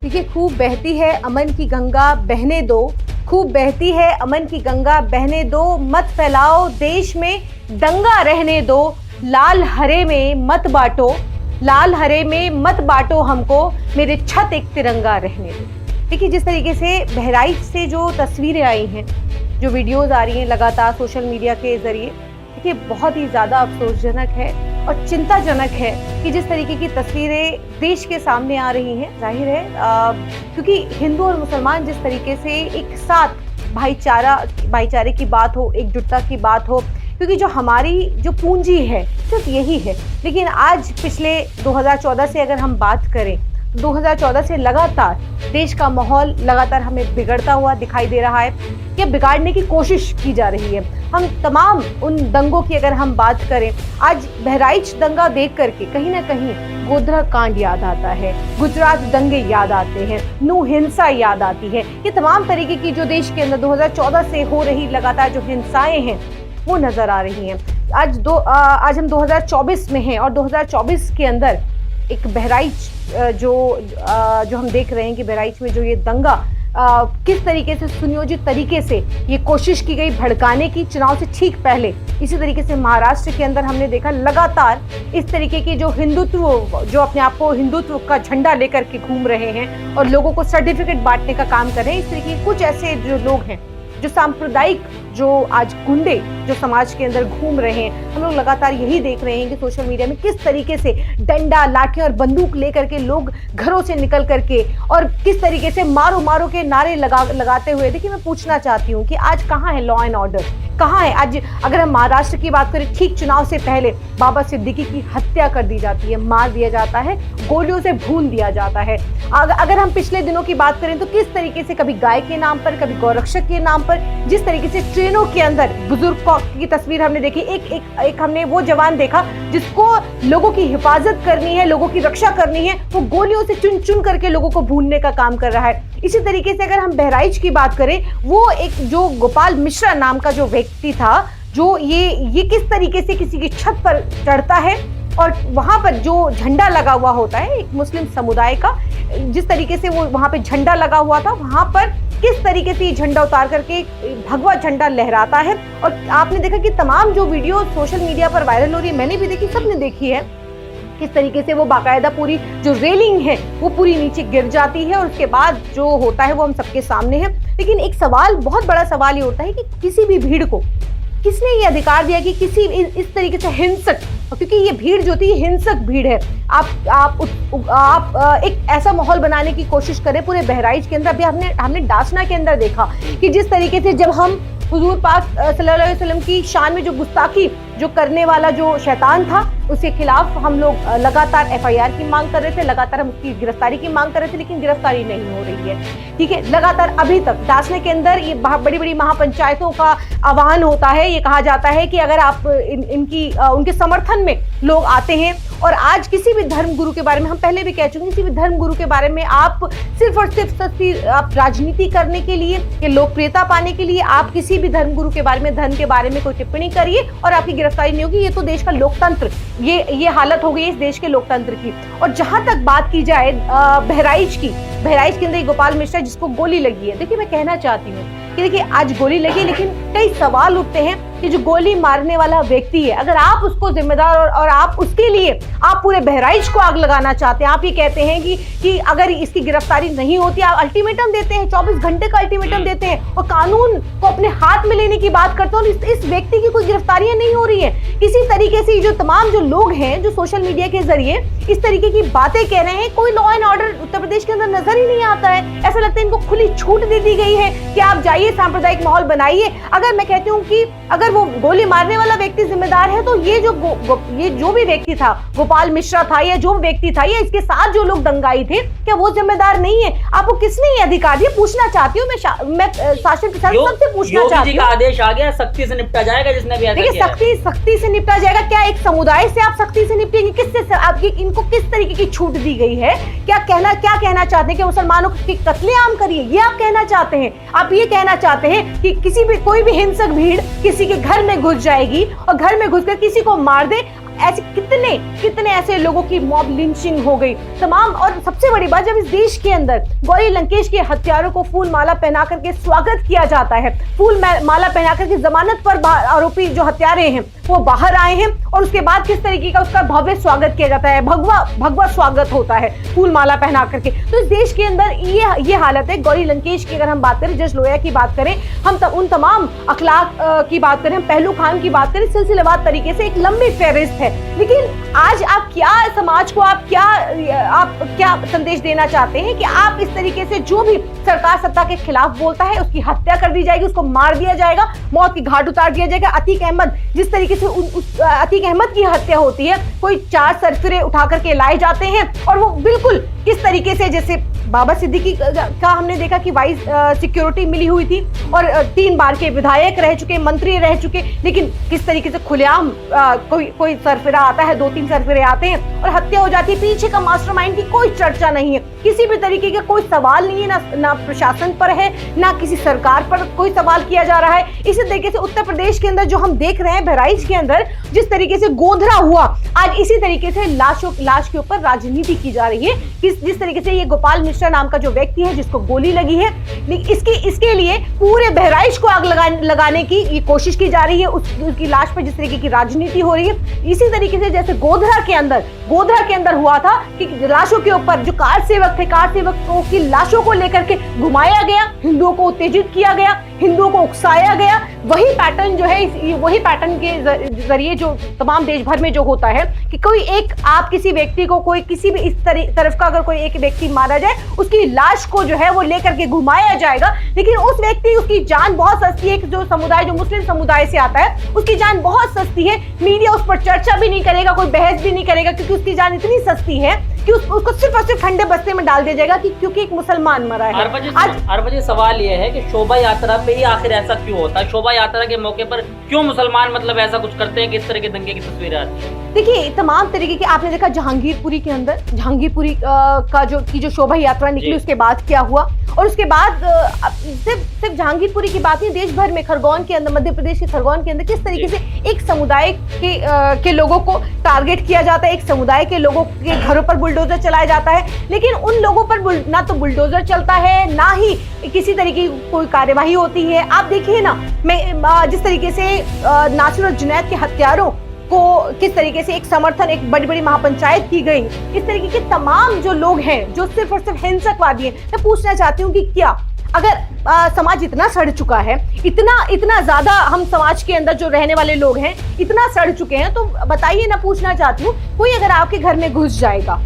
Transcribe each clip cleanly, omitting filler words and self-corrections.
देखिए, खूब बहती है अमन की गंगा बहने दो। खूब बहती है अमन की गंगा बहने दो। मत फैलाओ देश में दंगा रहने दो। लाल हरे में मत बांटो, लाल हरे में मत बांटो हमको, मेरे छत एक तिरंगा रहने दो। देखिए, जिस तरीके से बहराइच से जो तस्वीरें आई हैं, जो वीडियोज आ रही हैं लगातार सोशल मीडिया के जरिए, देखिए बहुत ही ज़्यादा अफसोसजनक है और चिंताजनक है कि जिस तरीके की तस्वीरें देश के सामने आ रही हैं। जाहिर है क्योंकि हिंदू और मुसलमान जिस तरीके से एक साथ भाईचारे की बात हो, एकजुटता की बात हो, क्योंकि जो हमारी जो पूंजी है सिर्फ यही है। लेकिन आज पिछले 2014 से अगर हम बात करें, 2014 से लगातार देश का माहौल लगातार हमें बिगड़ता हुआ दिखाई दे रहा है या बिगाड़ने की कोशिश की जा रही है। हम तमाम उन दंगों की अगर हम बात करें, आज बहराइच दंगा देख करके कहीं ना कहीं गोधरा कांड याद आता है, गुजरात दंगे याद आते हैं, नू हिंसा याद आती है। ये तमाम तरीके की जो देश के अंदर 2014 से हो रही लगातार जो हिंसाएं हैं वो नजर आ रही हैं। आज हम 2024 में हैं और 2024 के अंदर एक बहराइच जो हम देख रहे हैं कि बहराइच में जो ये दंगा किस तरीके से सुनियोजित तरीके से ये कोशिश की गई भड़काने की चुनाव से ठीक पहले। इसी तरीके से महाराष्ट्र के अंदर हमने देखा लगातार इस तरीके की जो हिंदुत्व, जो अपने आप को हिंदुत्व का झंडा लेकर के घूम रहे हैं और लोगों को सर्टिफिकेट बांटने का काम कर रहे हैं। इस तरीके के कुछ ऐसे जो लोग हैं, जो सांप्रदायिक, जो आज गुंडे जो समाज के अंदर घूम रहे हैं, हम लोग लगातार यही देख रहे हैं कि सोशल मीडिया में किस तरीके से डंडा, लाठी और बंदूक लेकर के लोग घरों से निकल करके और किस तरीके से मारो मारो के नारे लगाते हुए। देखिए, मैं पूछना चाहती हूँ कि आज कहाँ है लॉ एंड ऑर्डर, कहाँ है? आज अगर हम महाराष्ट्र की बात करें, ठीक चुनाव से पहले बाबा सिद्दीकी की हत्या कर दी जाती है, मार दिया जाता है, गोलियों से भून दिया जाता है। अगर हम पिछले दिनों की बात करें तो किस तरीके से कभी गाय के नाम पर, कभी गौरक्षक के नाम पर, जिस तरीके से ट्रेनों के अंदर बुजुर्ग की तस्वीर हमने देखी। एक हमने वो जवान देखा जिसको लोगों की हिफाजत करनी है, लोगों की रक्षा करनी है, वो गोलियों से चुन चुन करके लोगों को भूनने का काम कर रहा है। इसी तरीके से अगर हम बहराइच की बात करें, वो एक जो गोपाल मिश्रा नाम का जो व्यक्ति था, जो ये किस तरीके से किसी की छत पर चढ़ता है और वहां पर जो झंडा लगा हुआ होता है एक मुस्लिम समुदाय का, जिस तरीके से वो वहां पे झंडा लगा हुआ था, वहां पर किस तरीके से ये झंडा उतार करके भगवा झंडा लहराता है। और आपने देखा कि तमाम जो वीडियो सोशल मीडिया पर वायरल हो रही है, मैंने भी देखी, सबने देखी है, किस तरीके से वो बाकायदा पूरी जो रेलिंग है वो पूरी नीचे गिर जाती है और उसके बाद जो होता है वो हम सबके सामने है। लेकिन एक सवाल, बहुत बड़ा सवाल ये उठता है कि किसी भी भीड़ को किसने ये अधिकार दिया कि किसी इस तरीके से हिंसक, क्योंकि ये भीड़ जो थी हिंसक भीड़ है, आप एक ऐसा माहौल बनाने की कोशिश करें पूरे बहराइच के अंदर। अभी हमने डासना के अंदर देखा कि जिस तरीके से जब हम हुजूर पाक सल्लल्लाहु अलैहि वसल्लम की शान में जो गुस्ताखी जो करने वाला जो शैतान था, उसके खिलाफ हम लोग लगातार FIR की मांग कर रहे थे, लगातार हम उसकी गिरफ्तारी की मांग कर रहे थे, लेकिन गिरफ्तारी नहीं हो रही है। ठीक है, लगातार अभी तक डासने के अंदर ये बड़ी बड़ी महापंचायतों का आह्वान होता है। ये कहा जाता है कि अगर आप उनके समर्थन में लोग आते हैं और आज किसी भी धर्म गुरु के बारे में, हम पहले भी कह चुके हैं, किसी भी धर्म गुरु के बारे में आप सिर्फ और सिर्फ आप राजनीति करने के लिए या लोकप्रियता पाने के लिए आप किसी भी धर्म गुरु के बारे में, धर्म के बारे में कोई टिप्पणी करिए और आपकी गिरफ्तारी नहीं होगी। ये तो देश का लोकतंत्र, ये हालत हो गई है इस देश के लोकतंत्र की। और जहां तक बात की जाए बहराइच के अंदर गोपाल मिश्रा जिसको गोली लगी है, देखिए मैं कहना चाहती हूँ कि देखिए आज गोली लगी, लेकिन कई सवाल उठते हैं कि जो गोली मारने वाला व्यक्ति है, अगर आप उसको जिम्मेदार और आप उसके लिए आप पूरे बहराइच को आग लगाना चाहते हैं, आप ये कहते हैं कि अगर इसकी गिरफ्तारी नहीं होती, आप अल्टीमेटम देते हैं, 24 घंटे का अल्टीमेटम देते हैं और कानून को अपने हाथ में लेने की बात करते हैं और इस व्यक्ति की कोई गिरफ्तारियां नहीं हो रही है। इसी तरीके से जो तमाम जो लोग हैं जो सोशल मीडिया के जरिए इस तरीके की बातें कह रहे हैं, कोई law and order Uttar Pradesh के अंदर नजर ही नहीं आता है। ऐसा लगता है इनको खुली छूट दे दी गई है कि आप जाइए, सांप्रदायिक माहौल बनाइए। अगर मैं कहती हूँ कि अगर वो गोली मारने वाला व्यक्ति जिम्मेदार है, तो ये जो भी व्यक्ति था, गोपाल मिश्रा था या जो व्यक्ति था या इसके साथ जो लोग दंगाई थे, क्या वो जिम्मेदार नहीं है? आपको किसने ये अधिकार दिया? पूछना चाहती हूँ मैं शासन प्रशासन सबसे पूछना चाहती हूँ। आदेश आ गया, सख्ती से निपटा जाएगा जिसने भी ऐसा किया। देखिए, सख्ती से निपटा जाएगा। क्या एक समुदाय से आप सख्ती से निपटेंगे? किससे? आपकी इनको किस तरीके की छूट दी गई है? क्या कहना चाहते हैं कि मुसलमानों की कत्लेआम करिए, ये आप कहना चाहते हैं? आप ये कहना चाहते हैं कि कोई भी हिंसक भीड़ किसी के घर में घुस जाएगी और घर में घुसकर किसी को मार दे? ऐसे कितने कितने ऐसे लोगों की मॉब लिंचिंग हो गई तमाम। और सबसे बड़ी बात, जब इस देश के अंदर गौरी लंकेश के हत्यारों को फूल माला पहना करके स्वागत किया जाता है, फूल माला पहना करके जमानत पर आरोपी जो हत्यारे हैं वो बाहर आए हैं, और उसके बाद किस तरीके का उसका भव्य स्वागत किया जाता है, भगवा स्वागत होता है फूल माला पहना करके। तो इस देश के अंदर ये हालत है। गौरी लंकेश की अगर हम बात करें, जज लोहिया की बात करें, हम उन तमाम अखलाक की बात करें, हम पहलू खान की बात करें, सिलसिलेवार तरीके से एक लंबी फहरिस्त है। लेकिन आज आप क्या समाज को आप क्या संदेश देना चाहते हैं कि आप इस तरीके से जो भी सरकार सत्ता के खिलाफ बोलता है उसकी हत्या कर दी जाएगी, उसको मार दिया जाएगा, मौत की घाट उतार दिया जाएगा। अतीक अहमद, जिस तरीके से अतीक अहमद की हत्या होती है, कोई 4 सरफिरे उठा करके लाए जाते हैं और वो बिल्कुल इस तरीके से, जैसे बाबा सिद्दीकी का हमने देखा कि वाइस सिक्योरिटी मिली हुई थी और 3 बार के विधायक रह चुके, मंत्री रह चुके, लेकिन किस तरीके से खुलेआम कोई सरफिरा आता है, 2-3 सरफिरे आते हैं और हत्या हो जाती है। पीछे का मास्टरमाइंड की कोई चर्चा नहीं है, किसी भी तरीके का कोई सवाल नहीं है, ना प्रशासन पर है, ना किसी सरकार पर कोई सवाल किया जा रहा है। इसी तरीके से उत्तर प्रदेश के अंदर जो हम देख रहे हैं, बहराइच के अंदर जिस तरीके से गोधरा हुआ, आज इसी तरीके से लाश के ऊपर राजनीति की जा रही है। जिस तरीके से ये गोपाल मिश्रा नाम का जो व्यक्ति है जिसको गोली लगी है, इसके लिए पूरे बहराइच को आग लगाने की ये कोशिश की जा रही है, उसकी लाश पर जिस तरीके की राजनीति हो रही है। इसी तरीके से जैसे गोधरा के अंदर हुआ था कि लाशों के ऊपर जो कार सेवक थे, कार सेवकों की लाशों को लेकर के घुमाया गया, हिंदुओं को उत्तेजित किया गया, हिंदुओं को उकसाया गया। वही पैटर्न जो है, वही पैटर्न के जरिए जो तमाम देश भर में जो होता है कि कोई एक आप किसी व्यक्ति को, कोई किसी भी इस तरफ का अगर कोई एक व्यक्ति मारा जाए, उसकी लाश को जो है वो लेकर के घुमाया जाएगा। लेकिन उस व्यक्ति, उसकी जान बहुत सस्ती है, जो समुदाय जो मुस्लिम समुदाय से आता है उसकी जान बहुत सस्ती है। मीडिया उस पर चर्चा भी नहीं करेगा, कोई बहस भी नहीं करेगा, क्योंकि उसकी जान इतनी सस्ती है कि उसको सिर्फ और सिर्फ ठंडे बस्ते में डाल दिया जाएगा कि क्योंकि एक मुसलमान मरा है। हर वजह सवाल यह है कि शोभा यात्रा पे ही आखिर ऐसा क्यों होता है? शोभा यात्रा के मौके पर क्यों मुसलमान मतलब ऐसा कुछ करते हैं कि इस तरह के दंगे की तस्वीरें आती है? देखिए, तमाम तरीके के आपने देखा जहांगीरपुरी के अंदर, जहांगीरपुरी का जो शोभा यात्रा निकली, उसके बाद क्या हुआ, और उसके बाद सिर्फ जहांगीरपुरी की बात नहीं, देश भर में खरगोन के अंदर, मध्य प्रदेश के खरगोन के अंदर किस तरीके से एक समुदाय के लोगों को टारगेट किया जाता है, एक समुदाय के लोगों के घरों पर बुलडोजर चलाया जाता है। लेकिन उन लोगों पर ना तो बुलडोजर चलता है, ना ही किसी तरीके की कोई कार्यवाही होती है। आप देखिए ना, जिस तरीके से नासिर और जुनैद के हत्यारों को किस तरीके से एक समर्थन, एक बड़ी बड़ी महापंचायत की गई, इस तरीके के तमाम जो लोग हैं जो सिर्फ और सिर्फ हिंसकवादी हैं। मैं पूछना चाहती हूँ कि क्या अगर समाज इतना सड़ चुका है, इतना ज्यादा हम समाज के अंदर जो रहने वाले लोग हैं इतना सड़ चुके हैं, तो बताइए ना, पूछना चाहती हूँ, कोई अगर आपके घर में घुस जाएगा,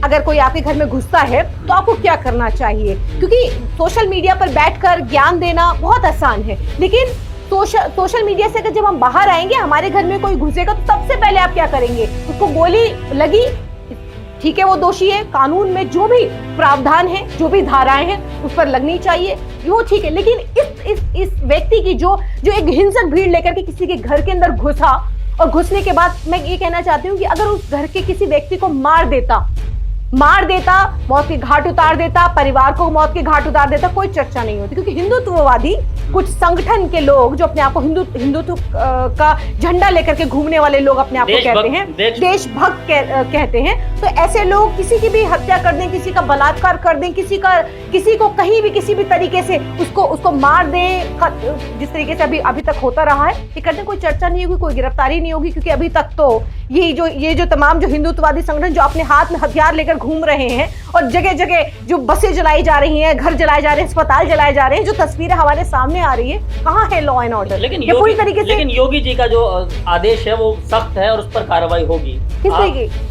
अगर कोई आपके घर में घुसता है तो आपको क्या करना चाहिए? क्योंकि सोशल मीडिया पर बैठकर ज्ञान देना बहुत आसान है, लेकिन सोशल मीडिया से अगर जब हम बाहर आएंगे, हमारे घर में कोई घुसेगा, तो सबसे पहले आप क्या करेंगे? उसको गोली लगी, ठीक है, वो दोषी है, कानून में जो भी प्रावधान है, जो भी धाराएं हैं उस पर लगनी चाहिए, वो ठीक है। लेकिन इस व्यक्ति की जो एक हिंसक भीड़ लेकर के किसी के घर के अंदर घुसा, और घुसने के बाद मैं ये कहना चाहती हूँ कि अगर उस घर के किसी व्यक्ति को मार देता, मौत के घाट उतार देता, परिवार को मौत के घाट उतार देता, कोई चर्चा नहीं होती। क्योंकि हिंदुत्ववादी कुछ संगठन के लोग जो अपने आप को हिंदुत्व का झंडा लेकर के घूमने वाले लोग अपने आप को कहते हैं, देशभक्त कहते हैं, तो ऐसे लोग किसी की भी हत्या कर दें, किसी का बलात्कार कर दें, किसी को कहीं भी किसी भी तरीके से उसको मार दें, जिस तरीके से अभी तक होता रहा है, ये करने कोई चर्चा नहीं होगी, कोई गिरफ्तारी नहीं होगी। क्योंकि अभी तक तो ये जो तमाम जो हिंदुत्ववादी संगठन जो अपने हाथ में हथियार लेकर घूम रहे हैं और जगह जगह जो बसें जलाई जा रही हैं, घर जलाए जा रहे हैं, अस्पताल जलाए जा रहे हैं, जो तस्वीरें हमारे सामने आ रही है, कहाँ है लॉ एंड ऑर्डर? लेकिन योगी जी का जो आदेश है वो सख्त है और उस पर कार्रवाई होगी।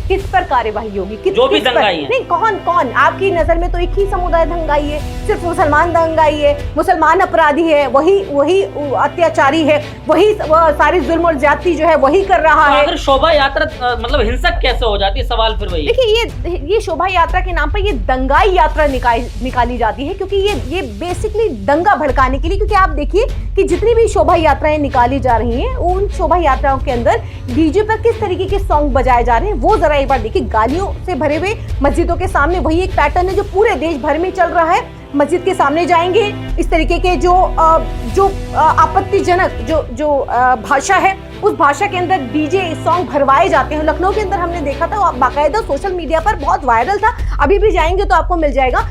किस पर कार्रवाई होगी? जो भी दंगाई है। नहीं, कौन आपकी नजर में? तो एक ही समुदाय दंगाई है, सिर्फ मुसलमान दंगाई है, मुसलमान अपराधी है, वही अत्याचारी है, वही सारी जुल्म और ज्यादती जो है वही कर रहा है। अगर शोभा यात्रा मतलब हिंसक कैसे हो जाती है, सवाल फिर वही। देखिए, ये शोभा यात्रा के नाम पर ये दंगाई यात्रा निकाली जाती है, क्योंकि ये बेसिकली दंगा भड़काने के लिए। क्योंकि आप देखिए कि जितनी भी शोभा यात्राएं निकाली जा रही हैं, उन शोभा यात्राओं के अंदर डीजे पर किस तरीके के सॉन्ग बजाए जा रहे हैं, वो जरा एक बार देखिए। गालियों से भरे हुए मस्जिदों के सामने वही एक पैटर्न है जो पूरे देश भर में चल रहा है। मस्जिद के सामने जाएंगे, इस तरीके के जो आपत्तिजनक जो भाषा है उस भाषा के अंदर डीजे सॉन्ग भरवाए जाते हैं। लखनऊ के अंदर हमने देखा था, बाकायदा सोशल मीडिया पर बहुत वायरल था, अभी भी जाएंगे तो आपको मिल जाएगा।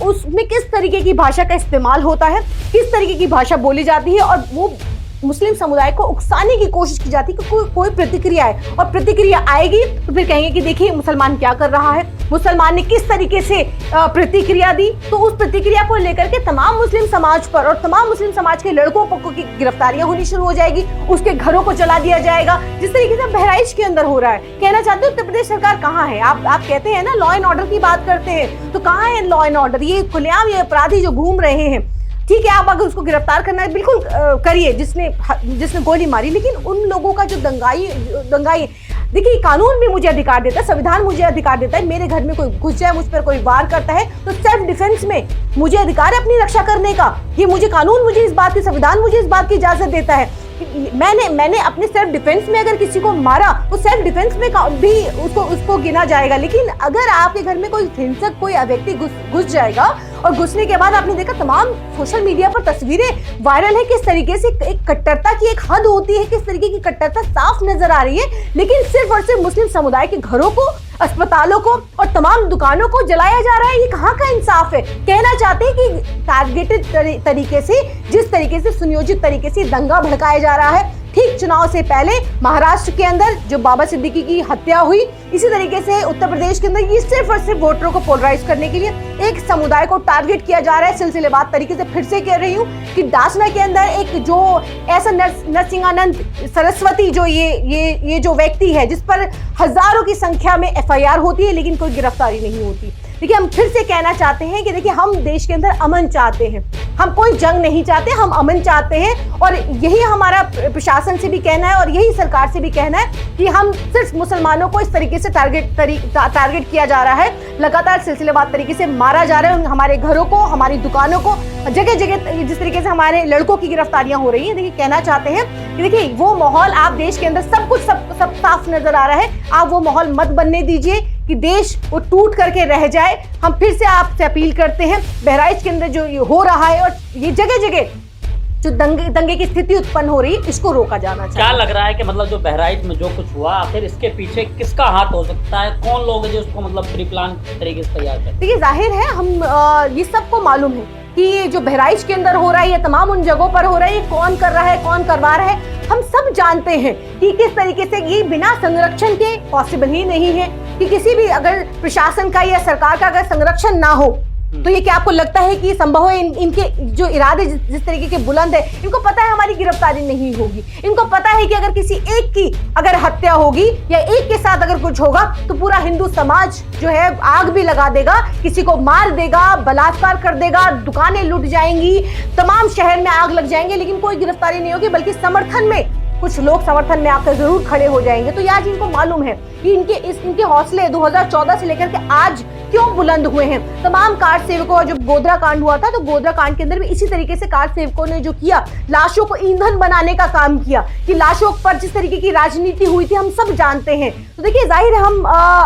उसमें किस तरीके की भाषा का इस्तेमाल होता है, किस तरीके की भाषा बोली जाती है, और वो मुस्लिम समुदाय को उकसाने की कोशिश की जाती है कि कोई प्रतिक्रिया है, और प्रतिक्रिया आएगी तो फिर कहेंगे कि देखिए मुसलमान क्या कर रहा है, मुसलमान ने किस तरीके से प्रतिक्रिया दी। तो उस प्रतिक्रिया को लेकर के तमाम मुस्लिम समाज पर और तमाम मुस्लिम समाज के लड़कों को की गिरफ्तारियां होनी शुरू हो जाएगी, उसके घरों को जला दिया जाएगा, जिस तरीके से बहराइच के अंदर हो रहा है। कहना चाहते हो उत्तर प्रदेश सरकार कहाँ है? आप कहते हैं ना लॉ एंड ऑर्डर की बात करते हैं, तो कहाँ है लॉ एंड ऑर्डर? ये खुलेआम ये अपराधी जो घूम रहे हैं, ठीक है, आप अगर उसको गिरफ्तार करना है बिल्कुल करिए, जिसने गोली मारी, लेकिन उन लोगों का जो दंगाई देखिए, कानून भी मुझे अधिकार देता है, संविधान मुझे अधिकार देता है, मेरे घर में कोई घुस जाए, मुझ पर कोई वार करता है तो सेल्फ डिफेंस में मुझे अधिकार है अपनी रक्षा करने का। ये मुझे कानून, मुझे इस बात की, संविधान मुझे इस बात की इजाजत देता है। मैंने अपने सेल्फ डिफेंस में अगर किसी को मारा तो सेल्फ डिफेंस में भी उसको गिना जाएगा। लेकिन अगर आपके घर में कोई हिंसक कोई व्यक्ति घुस जाएगा, और घुसने के बाद आपने देखा तमाम सोशल मीडिया पर तस्वीरें वायरल है, किस तरीके से एक कट्टरता की एक हद होती है, किस तरीके की कट्टरता साफ नजर आ रही है, लेकिन सिर्फ और सिर्फ मुस्लिम समुदाय के घरों को, अस्पतालों को और तमाम दुकानों को जलाया जा रहा है। ये कहाँ का इंसाफ है? कहना चाहते हैं कि टारगेटेड तरीके से, जिस तरीके से सुनियोजित तरीके से दंगा भड़काया जा रहा है, ठीक चुनाव से पहले महाराष्ट्र के अंदर जो बाबा सिद्दीकी की हत्या हुई, इसी तरीके से उत्तर प्रदेश के अंदर ये सिर्फ और सिर्फ वोटरों को पोलराइज करने के लिए एक समुदाय को टारगेट किया जा रहा है। सिलसिलेवार तरीके से फिर से कह रही हूँ कि दासना के अंदर एक जो ऐसा नरसिंहानंद सरस्वती जो ये जो व्यक्ति है, जिस पर हजारों की संख्या में FIR होती है लेकिन कोई गिरफ्तारी नहीं होती। देखिए, हम फिर से कहना चाहते हैं कि देखिए, हम देश के अंदर अमन चाहते हैं, हम कोई जंग नहीं चाहते, हम अमन चाहते हैं, और यही हमारा प्रशासन से भी कहना है और यही सरकार से भी कहना है कि हम सिर्फ मुसलमानों को इस तरीके से टारगेट किया जा रहा है, लगातार सिलसिलेवार तरीके से मारा जा रहा है, हमारे घरों को, हमारी दुकानों को, जगह जगह जिस तरीके से हमारे लड़कों की गिरफ्तारियां हो रही हैं। देखिए, कहना चाहते हैं कि देखिए, वो माहौल आप देश के अंदर सब कुछ सब साफ नजर आ रहा है, आप वो माहौल मत बनने दीजिए कि देश वो टूट करके रह जाए। हम फिर से आपसे अपील करते हैं, बहराइच के अंदर जो ये हो रहा है और ये जगह जगह जो दंगे की स्थिति उत्पन्न हो रही है, इसको रोका जाना चाहिए। क्या लग रहा है कि मतलब जो बहराइच में जो कुछ हुआ, आखिर इसके पीछे किसका हाथ हो सकता है? कौन लोग हैं जो उसको मतलब प्री प्लान तरीके से तैयार करते हैं? देखिए, जाहिर है हम ये सबको मालूम है कि ये जो बहराइच के अंदर हो रहा है, ये तमाम उन जगहों पर हो रहा है, ये कौन कर रहा है, कौन करवा रहा है, हम सब जानते हैं कि किस तरीके से ये बिना संरक्षण के पॉसिबल ही नहीं है कि किसी भी अगर प्रशासन का या सरकार का अगर संरक्षण ना हो तो ये क्या आपको लगता है कि ये संभव है? इनके जो इरादे जिस तरीके के बुलंद है, इनको पता है हमारी गिरफ्तारी नहीं होगी, इनको पता है कि अगर किसी एक की अगर हत्या होगी या एक के साथ अगर कुछ होगा तो पूरा हिंदू समाज जो है आग भी लगा देगा, किसी को मार देगा, बलात्कार कर देगा, दुकानें लूट जाएंगी, तमाम शहर में आग लग जाएंगे, लेकिन कोई गिरफ्तारी नहीं होगी, बल्कि समर्थन में कुछ लोग समर्थन में आकर जरूर खड़े हो जाएंगे। तो आज इनको मालूम है कि इनके हौसले 2014 से लेकर के आज क्यों बुलंद हुए हैं। तमाम कार सेवकों, जब गोधरा कांड हुआ था तो गोधरा कांड के अंदर भी इसी तरीके से कार सेवकों ने जो किया, लाशों को ईंधन बनाने का काम किया, कि लाशों पर जिस तरीके की राजनीति हुई थी हम सब जानते हैं। तो देखिए, जाहिर है हम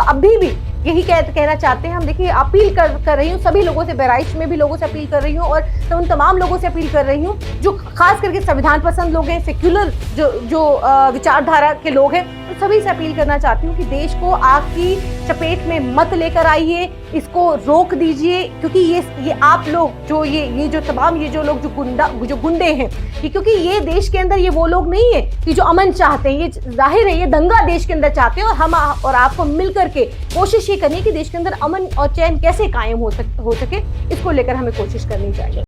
अभी भी यही कहना चाहते हैं। हम देखिए अपील कर रही हूँ सभी लोगों से, बहराइच में भी लोगों से अपील कर रही हूँ और उन तमाम लोगों से अपील कर रही हूँ जो खास करके संविधान पसंद लोग हैं, सेक्युलर जो विचारधारा के लोग हैं, तो सभी से अपील करना चाहती हूँ कि देश को आग की चपेट में मत लेकर आइए, इसको रोक दीजिए, क्योंकि ये आप लोग जो ये जो तमाम ये जो लोग जो गुंडे हैं, क्योंकि ये देश के अंदर ये वो लोग नहीं है कि जो अमन चाहते हैं, ये जाहिर है ये दंगा देश के अंदर चाहते हैं। और हम और आपको मिल करके कोशिश ये करनी है कि देश के अंदर अमन और चैन कैसे कायम हो सके, इसको लेकर हमें कोशिश करनी चाहिए।